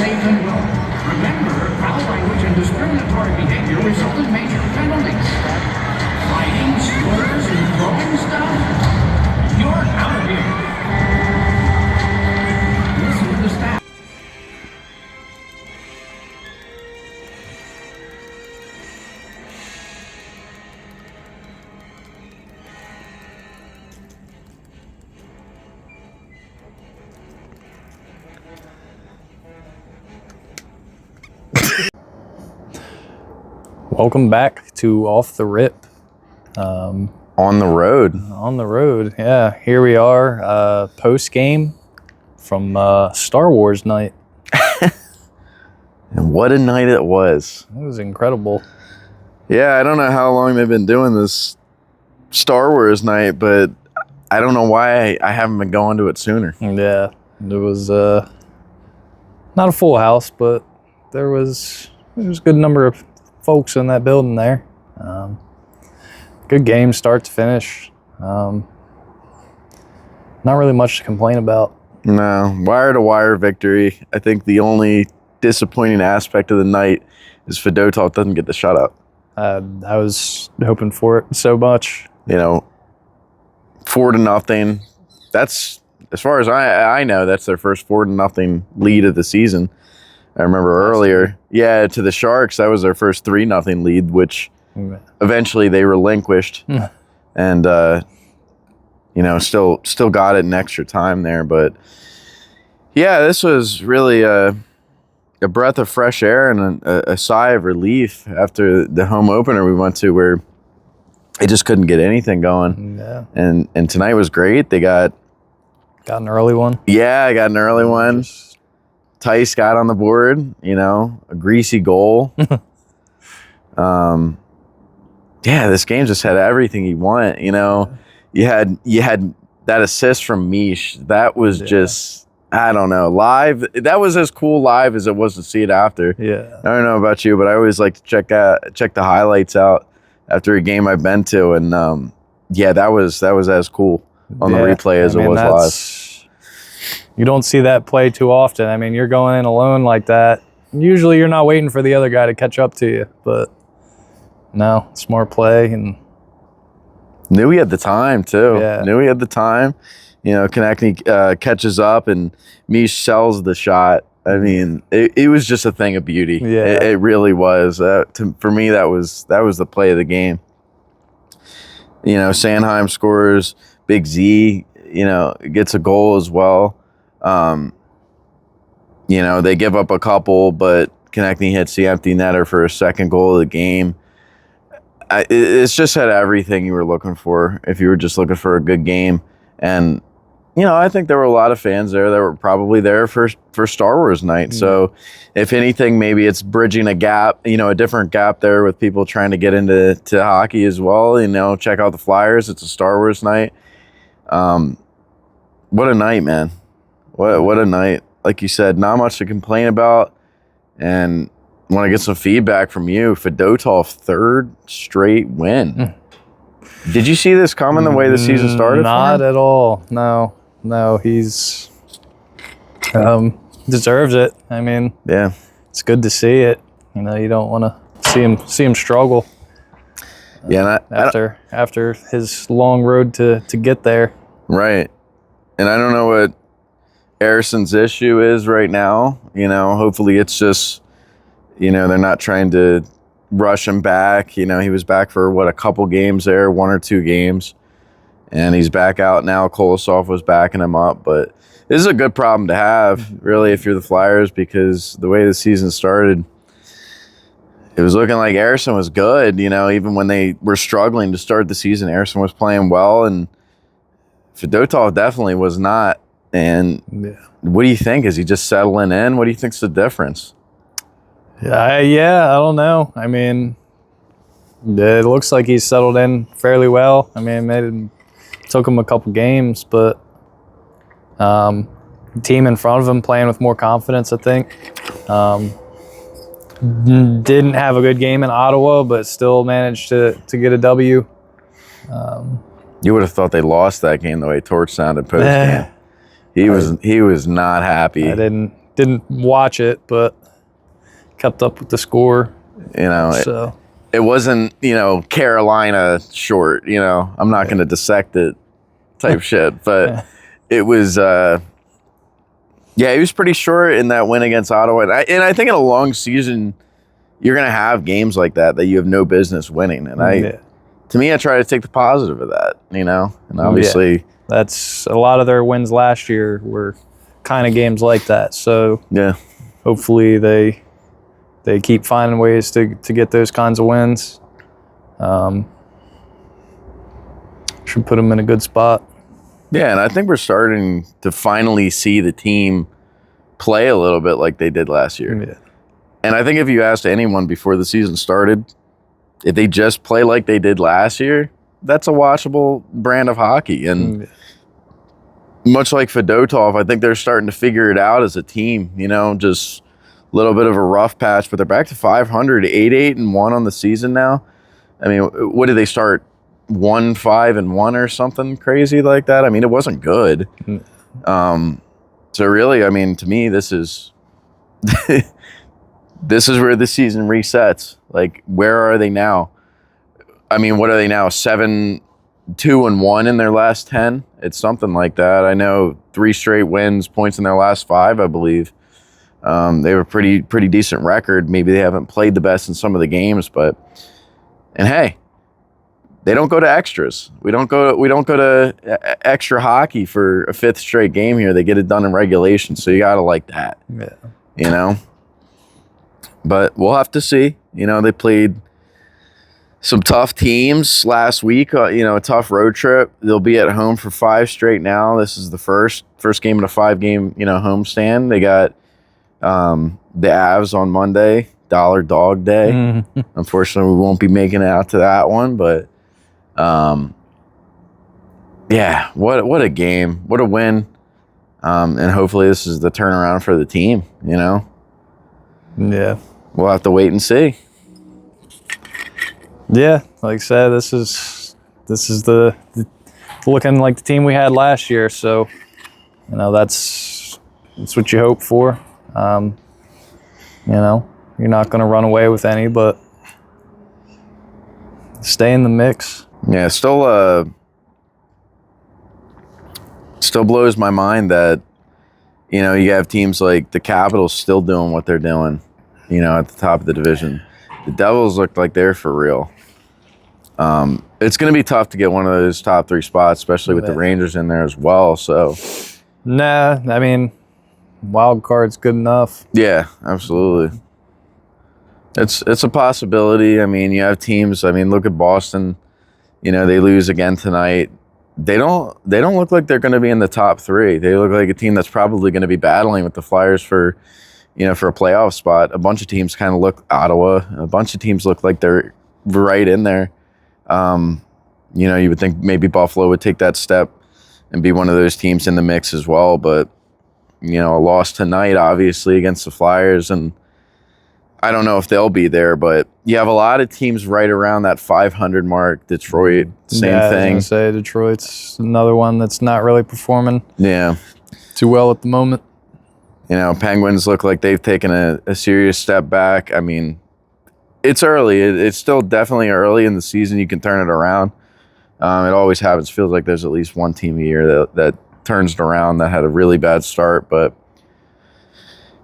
safe and well. Remember, foul language and discriminatory behavior result in major penalties. Fighting, slurs, and throwing stuff? You're out of here. Listen to the staff. Welcome back to Off the Rip. On the road. On the road, yeah. Here we are, post-game from Star Wars night. And what a night it was. It was incredible. Yeah, I don't know how long they've been doing this Star Wars night, but I don't know why I haven't been going to it sooner. Yeah, it was not a full house, but there was a good number of folks in that building there. Good game, start to finish. Not really much to complain about. No, wire-to-wire victory. I think the only disappointing aspect of the night is Fedotov doesn't get the shutout. I was hoping for it so much. 4-0. That's, as far as I know, that's their first 4-0 lead of the season. I remember earlier, to the Sharks, that was their first 3-0 lead, which eventually they relinquished, and still got it in extra time there. But yeah, this was really a breath of fresh air and a sigh of relief after the home opener we went to, where they just couldn't get anything going. Yeah, and tonight was great. They got an early one. Yeah, I got an early one. Tice got on the board, a greasy goal. This game just had everything you want. You had that assist from Mish. That was just, I don't know, live. That was as cool live as it was to see it after. Yeah, I don't know about you, but I always like to check the highlights out after a game I've been to, and that was as cool on the replay as it was live. You don't see that play too often. I mean, you're going in alone like that. Usually you're not waiting for the other guy to catch up to you, but no, smart play. And knew he had the time, too. Yeah. Knew he had the time. Konecny catches up, and Mish sells the shot. I mean, it was just a thing of beauty. Yeah. It really was. For me, that was the play of the game. Sanheim scores. Big Z, gets a goal as well. They give up a couple, but Konecny hits the empty netter for a second goal of the game. It's just had everything you were looking for if you were just looking for a good game. And, I think there were a lot of fans there that were probably there for Star Wars night. So if anything, maybe it's bridging a gap, a different gap there with people trying to get into hockey as well. Check out the Flyers. It's a Star Wars night. What a night, man. What a night. Like you said, not much to complain about. And want to get some feedback from you. Fedotov, third straight win. Did you see this coming the way the season started? Not at all. No, he's deserves it. I mean, yeah, it's good to see it. You don't want to see him struggle. Yeah, after his long road to get there. Right. And I don't know what Harrison's issue is right now. Hopefully it's just, they're not trying to rush him back. He was back for, a couple games there, 1 or 2 games. And he's back out now. Kolosov was backing him up. But this is a good problem to have, really, if you're the Flyers, because the way the season started, it was looking like Harrison was good. Even when they were struggling to start the season, Harrison was playing well, and Fedotov definitely was not. And what do you think? Is he just settling in? What do you think's the difference? I don't know. I mean, it looks like he's settled in fairly well. I mean, it took him a couple games, but the team in front of him playing with more confidence, I think. Didn't have a good game in Ottawa, but still managed to get a W. You would have thought they lost that game the way Torch sounded post game. He was not happy. I didn't didn't watch it, but kept up with the score. You know, So it wasn't, Carolina short, I'm not going to dissect it type shit, but it was, it was pretty short in that win against Ottawa. And I think in a long season, you're going to have games like that you have no business winning. And to me, I try to take the positive of that, and obviously that's a lot of their wins last year were kind of games like that. So hopefully they keep finding ways to get those kinds of wins. Should put them in a good spot. Yeah, and I think we're starting to finally see the team play a little bit like they did last year. Yeah. And I think if you asked anyone before the season started, if they just play like they did last year, that's a watchable brand of hockey. And much like Fedotov, I think they're starting to figure it out as a team, just a little bit of a rough patch, but they're back to 500, 8-1 on the season now. I mean, what did they start? 1-5-1 or something crazy like that? I mean, it wasn't good. So really, I mean, to me, this is this is where the season resets. Like, where are they now? I mean, what are they now? 7-2-1 in their last 10? It's something like that. I know 3 straight wins, points in their last 5, I believe. They have a pretty decent record. Maybe they haven't played the best in some of the games, and hey, they don't go to extras. We don't go to extra hockey for a 5th straight game here. They get it done in regulation, so you gotta like that. Yeah. But we'll have to see. They played some tough teams last week. A tough road trip. They'll be at home for 5 straight now. This is the first game in a 5-game homestand. They got the Avs on Monday, Dollar Dog Day. Unfortunately, we won't be making it out to that one, but what a game, what a win, and hopefully this is the turnaround for the team. We'll have to wait and see. Yeah, like I said, this is the looking like the team we had last year. So that's what you hope for. You're not going to run away with any, but stay in the mix. Yeah, still blows my mind that you have teams like the Capitals still doing what they're doing, at the top of the division. The Devils look like they're for real. It's going to be tough to get one of those top 3 spots, especially with the Rangers in there as well. So, nah, I mean, wild card's good enough. Yeah, absolutely. It's a possibility. I mean, you have teams. I mean, look at Boston. They lose again tonight. They don't look like they're going to be in the top 3. They look like a team that's probably going to be battling with the Flyers for a playoff spot. A bunch of teams kind of look Ottawa. A bunch of teams look like they're right in there. You would think maybe Buffalo would take that step and be one of those teams in the mix as well. But, a loss tonight, obviously, against the Flyers, and I don't know if they'll be there, but you have a lot of teams right around that 500 mark. Detroit, same thing. I was gonna say Detroit's another one that's not really performing too well at the moment. Penguins look like they've taken a serious step back. I mean, it's early. It's still definitely early in the season. You can turn it around. It always happens. Feels like there's at least one team a year that turns it around that had a really bad start, but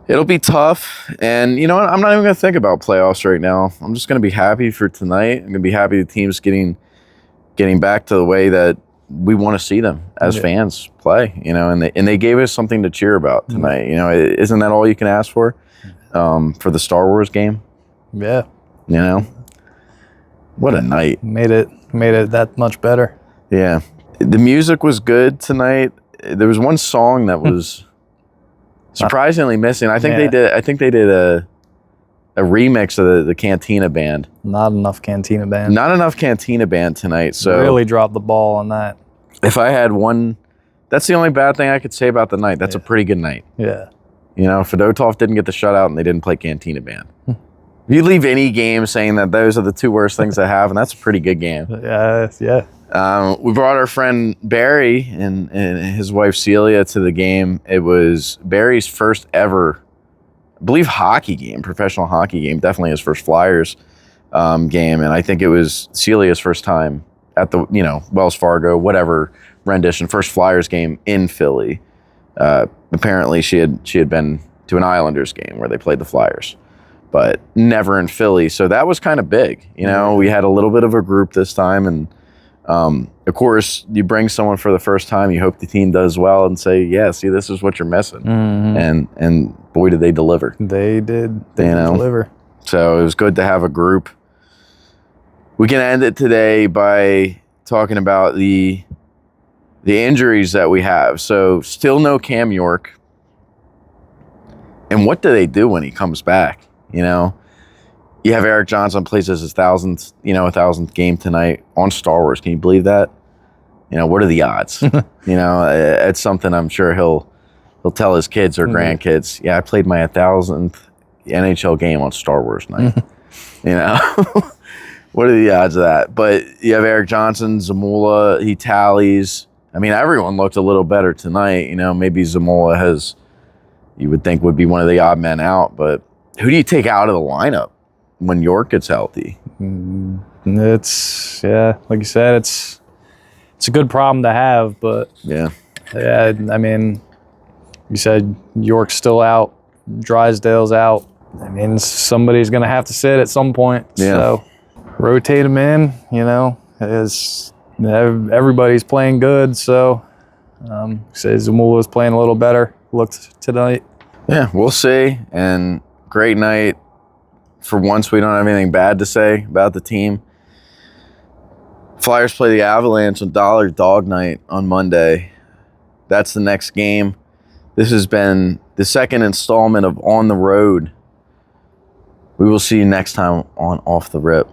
it'll be tough. And you know what? I'm not even going to think about playoffs right now. I'm just going to be happy for tonight. I'm going to be happy the team's getting back to the way that we want to see them as fans play, and they gave us something to cheer about tonight. Isn't that all you can ask for the Star Wars game? Yeah. What a night. Made it that much better. Yeah. The music was good tonight. There was one song that was surprisingly missing. I think they did a remix of the Cantina Band. Not enough Cantina Band tonight. So really dropped the ball on that. If I had one, that's the only bad thing I could say about the night. That's a pretty good night. Yeah. Fedotov didn't get the shutout and they didn't play Cantina Band. If you leave any game saying that those are the 2 worst things I have, and that's a pretty good game. Yeah. We brought our friend Barry and his wife Celia to the game. It was Barry's first ever I believe, professional hockey game, definitely his first Flyers game. And I think it was Celia's first time at the, Wells Fargo, whatever rendition, first Flyers game in Philly. Apparently she had been to an Islanders game where they played the Flyers, but never in Philly. So that was kind of big. We had a little bit of a group this time. And of course, you bring someone for the first time, you hope the team does well and say, yeah, see, this is what you're missing. Mm-hmm. And boy, did they deliver. They did. They deliver. So it was good to have a group. We can end it today by talking about the injuries that we have. So still no Cam York. And what do they do when he comes back? You have Eric Johnson plays his 1,000th game tonight on Star Wars. Can you believe that? What are the odds? It's something I'm sure he'll tell his kids or grandkids. Yeah, I played my 1,000th NHL game on Star Wars night. What are the odds of that? But you have Eric Johnson, Zamula, he tallies. I mean, everyone looked a little better tonight. Maybe Zamula you would think would be one of the odd men out, but who do you take out of the lineup when York gets healthy? It's, like you said, it's a good problem to have, but yeah, I mean, you said York's still out, Drysdale's out. I mean, somebody's going to have to sit at some point. Yeah. So rotate them in, everybody's playing good. So say Zamula's playing a little better, looked tonight. Yeah, we'll see. And great night. For once, we don't have anything bad to say about the team. Flyers play the Avalanche on Dollar Dog Night on Monday. That's the next game. This has been the second installment of On the Road. We will see you next time on Off the Rip.